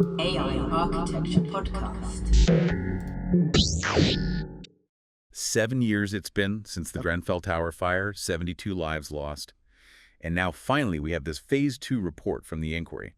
AI Architecture Podcast. 7 years it's been since the Grenfell Tower fire, 72 lives lost. And now finally we have this Phase 2 report from the inquiry.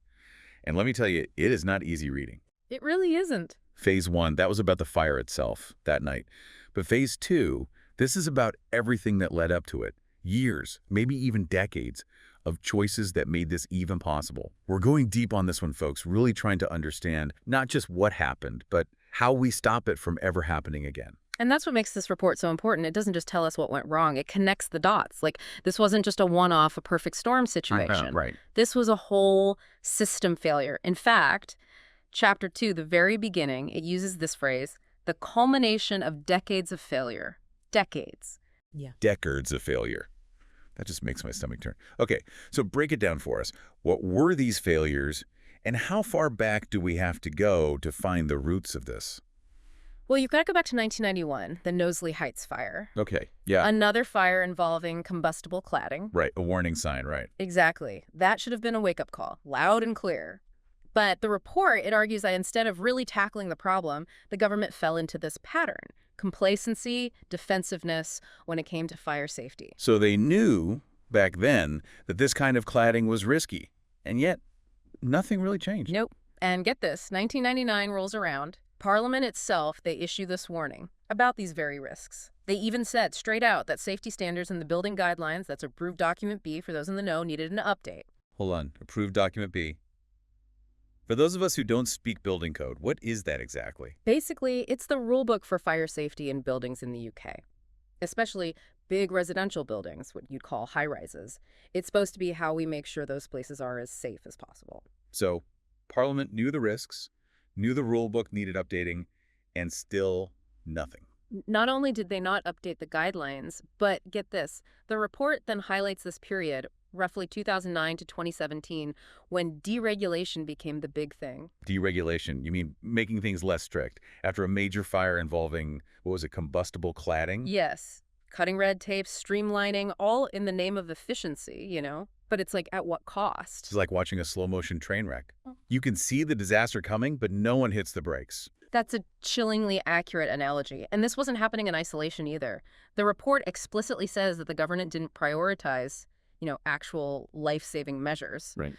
And let me tell you, it is not easy reading. It really isn't. Phase 1, that was about the fire itself that night. But Phase 2, this is about everything that led up to it. Years, maybe even decades, of choices that made this even possible. We're going deep on this one, folks, really trying to understand not just what happened, but how we stop it from ever happening again. And that's what makes this report so important. It doesn't just tell us what went wrong. It connects the dots. Like, this wasn't just a one-off, a perfect storm situation. Right. This was a whole system failure. In fact, Chapter 2, the very beginning, it uses this phrase, the culmination of decades of failure. Decades. Yeah. Decades of failure. That just makes my stomach turn. Okay, so break it down for us. What were these failures, and how far back do we have to go to find the roots of this? Well, you've got to go back to 1991, the Knowsley Heights fire. Okay, yeah. Another fire involving combustible cladding. Right, a warning sign, right. Exactly. That should have been a wake-up call, loud and clear. But the report, it argues that instead of really tackling the problem, the government fell into this pattern. Complacency, defensiveness when it came to fire safety. So they knew back then that this kind of cladding was risky, and yet nothing really changed. Nope. And get this, 1999 rolls around. Parliament itself, they issue this warning about these very risks. They even said straight out that safety standards in the building guidelines, that's approved document B for those in the know, needed an update. Hold on, approved document B. For those of us who don't speak building code, what is that exactly? Basically, it's the rule book for fire safety in buildings in the UK, especially big residential buildings, what you'd call high-rises. It's supposed to be how we make sure those places are as safe as possible. So, Parliament knew the risks, knew the rule book needed updating, and still nothing. Not only did they not update the guidelines, but get this, the report then highlights this period, roughly 2009 to 2017, when deregulation became the big thing. Deregulation, you mean making things less strict after a major fire involving, what was it, combustible cladding? Yes. Cutting red tape, streamlining, all in the name of efficiency, you know? But it's like, at what cost? It's like watching a slow-motion train wreck. You can see the disaster coming, but no one hits the brakes. That's a chillingly accurate analogy. And this wasn't happening in isolation either. The report explicitly says that the government didn't prioritize actual life-saving measures, right,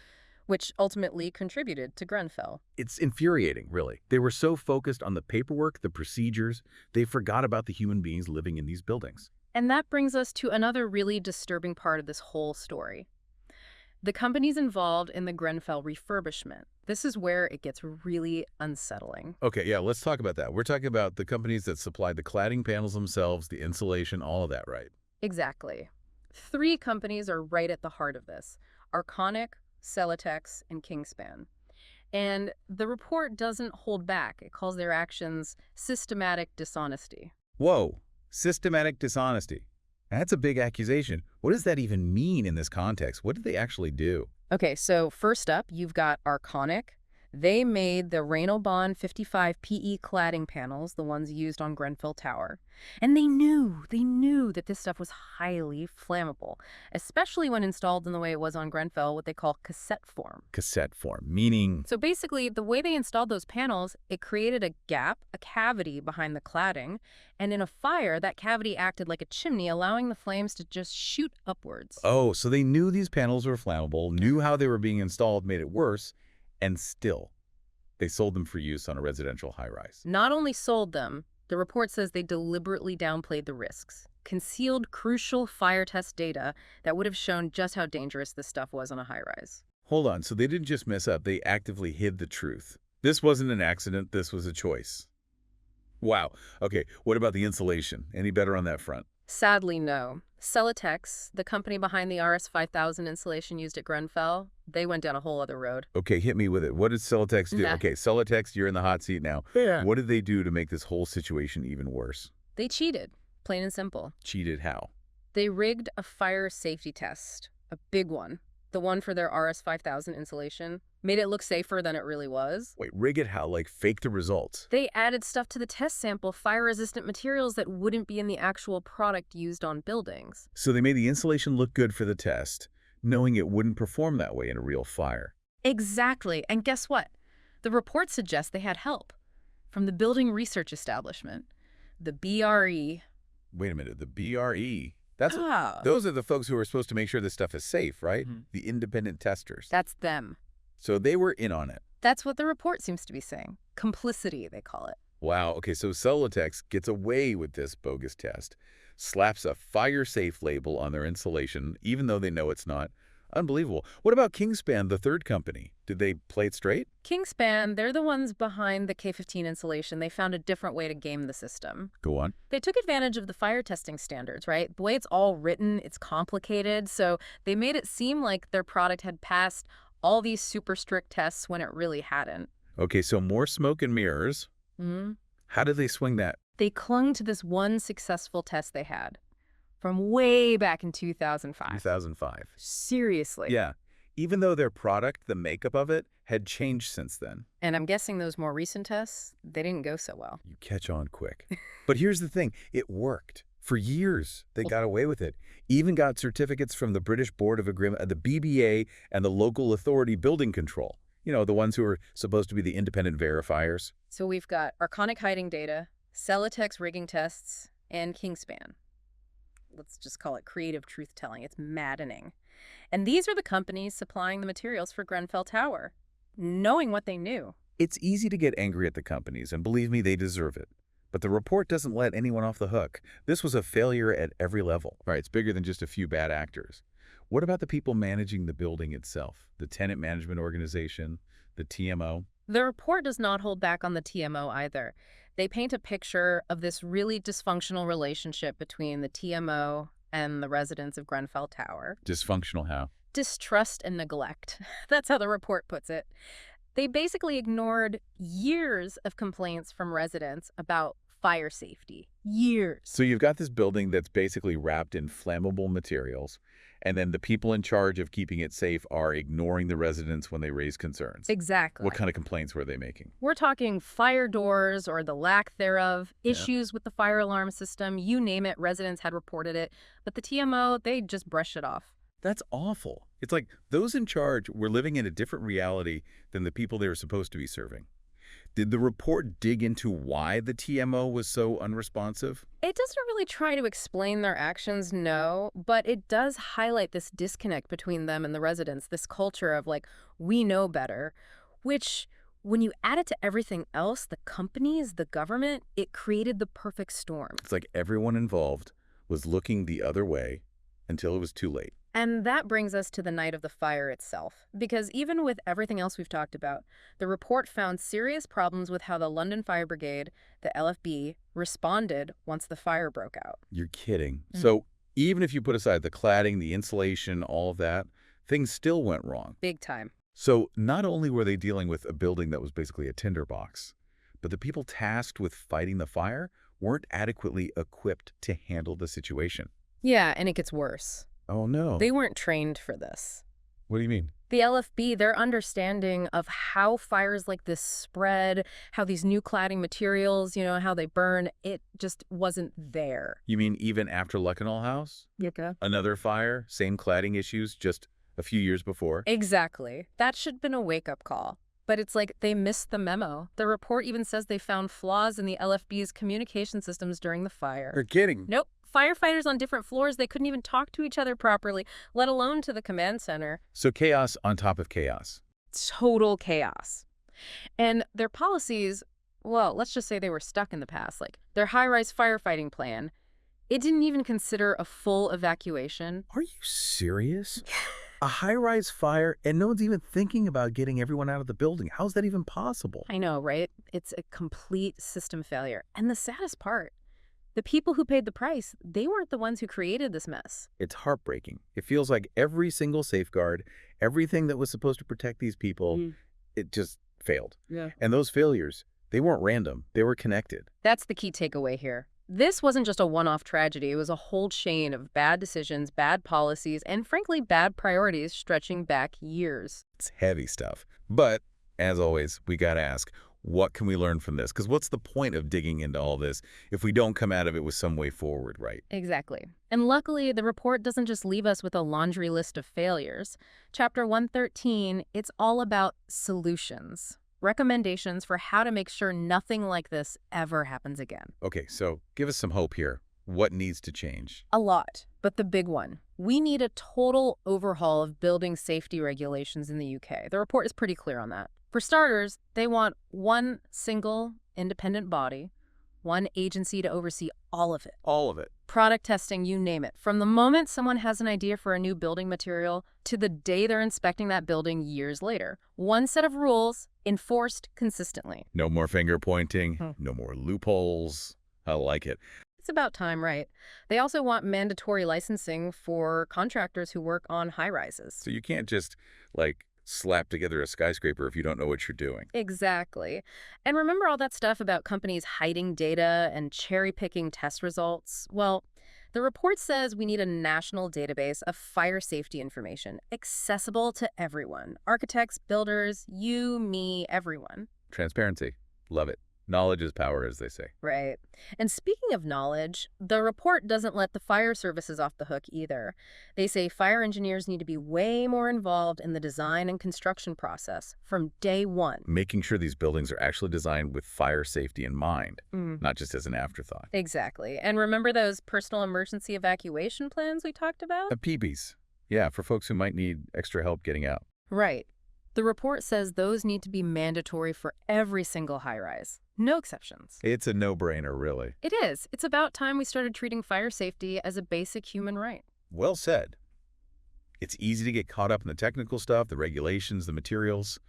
which ultimately contributed to Grenfell. It's infuriating, really. They were so focused on the paperwork, the procedures, they forgot about the human beings living in these buildings. And that brings us to another really disturbing part of this whole story. The companies involved in the Grenfell refurbishment. This is where it gets really unsettling. Okay, yeah, let's talk about that. We're talking about the companies that supplied the cladding panels themselves, the insulation, all of that, right? Exactly. 3 companies are right at the heart of this: Arconic, Celotex, and Kingspan. And the report doesn't hold back. It calls their actions systematic dishonesty. Whoa, systematic dishonesty. That's a big accusation. What does that even mean in this context? What did they actually do? Okay, so first up, you've got Arconic. They made the Rainobond 55 PE cladding panels, the ones used on Grenfell Tower. And they knew that this stuff was highly flammable, especially when installed in the way it was on Grenfell, what they call cassette form. Cassette form, meaning? So basically, the way they installed those panels, it created a gap, a cavity behind the cladding, and in a fire, that cavity acted like a chimney, allowing the flames to just shoot upwards. Oh, so they knew these panels were flammable, knew how they were being installed, made it worse, and still, they sold them for use on a residential high-rise. Not only sold them, the report says they deliberately downplayed the risks, concealed crucial fire test data that would have shown just how dangerous this stuff was on a high-rise. Hold on, so they didn't just mess up, they actively hid the truth. This wasn't an accident, this was a choice. Wow. Okay, what about the insulation? Any better on that front? Sadly, no. Celotex, the company behind the RS5000 insulation used at Grenfell, they went down a whole other road. Okay, hit me with it. What did Celotex do? Nah. Okay, Celotex, you're in the hot seat now. Yeah. What did they do to make this whole situation even worse? They cheated, plain and simple. Cheated how? They rigged a fire safety test, a big one. The one for their RS5000 insulation, made it look safer than it really was. Wait, rig it how? Like fake the results? They added stuff to the test sample, fire-resistant materials that wouldn't be in the actual product used on buildings. So they made the insulation look good for the test, knowing it wouldn't perform that way in a real fire. Exactly. And guess what? The report suggests they had help from the Building Research Establishment, the BRE. Wait a minute, the BRE. Those are the folks who are supposed to make sure this stuff is safe, right? The independent testers. That's them. So they were in on it. That's what the report seems to be saying. Complicity, they call it. Wow, okay, so Celotex gets away with this bogus test, slaps a fire-safe label on their insulation, even though they know it's not. Unbelievable. What about Kingspan, the third company? Did they play it straight? Kingspan, they're the ones behind the K-15 insulation. They found a different way to game the system. Go on. They took advantage of the fire testing standards, right? The way it's all written, it's complicated, so they made it seem like their product had passed all these super strict tests when it really hadn't. Okay, so more smoke and mirrors. How did they swing that? They clung to this one successful test they had from way back in 2005. 2005. Seriously. Yeah. Even though their product, the makeup of it, had changed since then. And I'm guessing those more recent tests, they didn't go so well. You catch on quick. But here's the thing. It worked. For years, they got away with it. Even got certificates from the British Board of Agreement, the BBA, and the local authority building control. You know, the ones who are supposed to be the independent verifiers. So we've got Arconic hiding data, Celotex rigging tests, and Kingspan. Let's just call it creative truth-telling. It's maddening. And these are the companies supplying the materials for Grenfell Tower, knowing what they knew. It's easy to get angry at the companies, and believe me, they deserve it. But the report doesn't let anyone off the hook. This was a failure at every level. Right, it's bigger than just a few bad actors. What about the people managing the building itself? The tenant management organization, the TMO? The report does not hold back on the TMO either. They paint a picture of this really dysfunctional relationship between the TMO and the residents of Grenfell Tower. Dysfunctional how? Distrust and neglect. That's how the report puts it. They basically ignored years of complaints from residents about fire safety. Years. So you've got this building that's basically wrapped in flammable materials, and then the people in charge of keeping it safe are ignoring the residents when they raise concerns. Exactly. What kind of complaints were they making? We're talking fire doors or the lack thereof, issues with the fire alarm system, you name it, residents had reported it. But the TMO, they just brush it off. That's awful. It's like those in charge were living in a different reality than the people they were supposed to be serving. Did the report dig into why the TMO was so unresponsive? It doesn't really try to explain their actions, no, but it does highlight this disconnect between them and the residents, this culture of like, we know better, which when you add it to everything else, the companies, the government, it created the perfect storm. It's like everyone involved was looking the other way until it was too late. And that brings us to the night of the fire itself. Because even with everything else we've talked about, the report found serious problems with how the London Fire Brigade, the LFB, responded once the fire broke out. You're kidding. So even if you put aside the cladding, the insulation, all of that, things still went wrong. Big time. So not only were they dealing with a building that was basically a tinderbox, but the people tasked with fighting the fire weren't adequately equipped to handle the situation. Yeah, and it gets worse. Oh, no. They weren't trained for this. What do you mean? The LFB, their understanding of how fires like this spread, how these new cladding materials, how they burn, it just wasn't there. You mean even after Lucknow House? Yeah. Another fire, same cladding issues just a few years before? Exactly. That should have been a wake-up call. But it's like they missed the memo. The report even says they found flaws in the LFB's communication systems during the fire. You're kidding. Nope. Firefighters on different floors, they couldn't even talk to each other properly, let alone to the command center. So chaos on top of chaos. Total chaos. And their policies, well, let's just say they were stuck in the past. Like their high-rise firefighting plan, it didn't even consider a full evacuation. Are you serious? A high-rise fire and no one's even thinking about getting everyone out of the building. How's that even possible? I know, right? It's a complete system failure. And the saddest part, the people who paid the price, they weren't the ones who created this mess. It's heartbreaking. It feels like every single safeguard, everything that was supposed to protect these people, it just failed. Yeah. And those failures, they weren't random. They were connected. That's the key takeaway here. This wasn't just a one-off tragedy. It was a whole chain of bad decisions, bad policies, and frankly, bad priorities stretching back years. It's heavy stuff. But, as always, we got to ask, what can we learn from this? Because what's the point of digging into all this if we don't come out of it with some way forward, right? Exactly. And luckily, the report doesn't just leave us with a laundry list of failures. Chapter 113, it's all about solutions. recommendations for how to make sure nothing like this ever happens again. Okay, so give us some hope here. What needs to change? A lot, but the big one. We need a total overhaul of building safety regulations in the UK. The report is pretty clear on that. For starters, they want one single independent body, one agency to oversee all of it. All of it. Product testing, you name it. From the moment someone has an idea for a new building material to the day they're inspecting that building years later. One set of rules enforced consistently. No more finger pointing, no more loopholes. I like it. It's about time, right? They also want mandatory licensing for contractors who work on high-rises. So you can't just, like, slap together a skyscraper if you don't know what you're doing. Exactly. And remember all that stuff about companies hiding data and cherry-picking test results? Well, the report says we need a national database of fire safety information, accessible to everyone. Architects, builders, you, me, everyone. Transparency. Love it. Knowledge is power, as they say. Right. And speaking of knowledge, the report doesn't let the fire services off the hook either. They say fire engineers need to be way more involved in the design and construction process from day one. Making sure these buildings are actually designed with fire safety in mind, not just as an afterthought. Exactly. And remember those personal emergency evacuation plans we talked about? PBs. Yeah, for folks who might need extra help getting out. Right. The report says those need to be mandatory for every single high-rise. No exceptions. It's a no-brainer, really. It is. It's about time we started treating fire safety as a basic human right. Well said. It's easy to get caught up in the technical stuff, the regulations, the materials.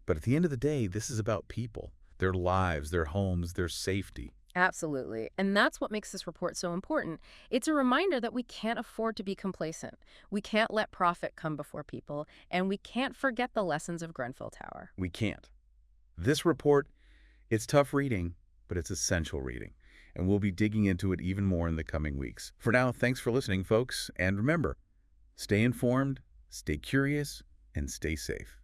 But at the end of the day, this is about people, their lives, their homes, their safety. Absolutely. And that's what makes this report so important. It's a reminder that we can't afford to be complacent. We can't let profit come before people, and we can't forget the lessons of Grenfell Tower. We can't. This report, it's tough reading, but it's essential reading. And we'll be digging into it even more in the coming weeks. For now, thanks for listening, folks. And remember, stay informed, stay curious, and stay safe.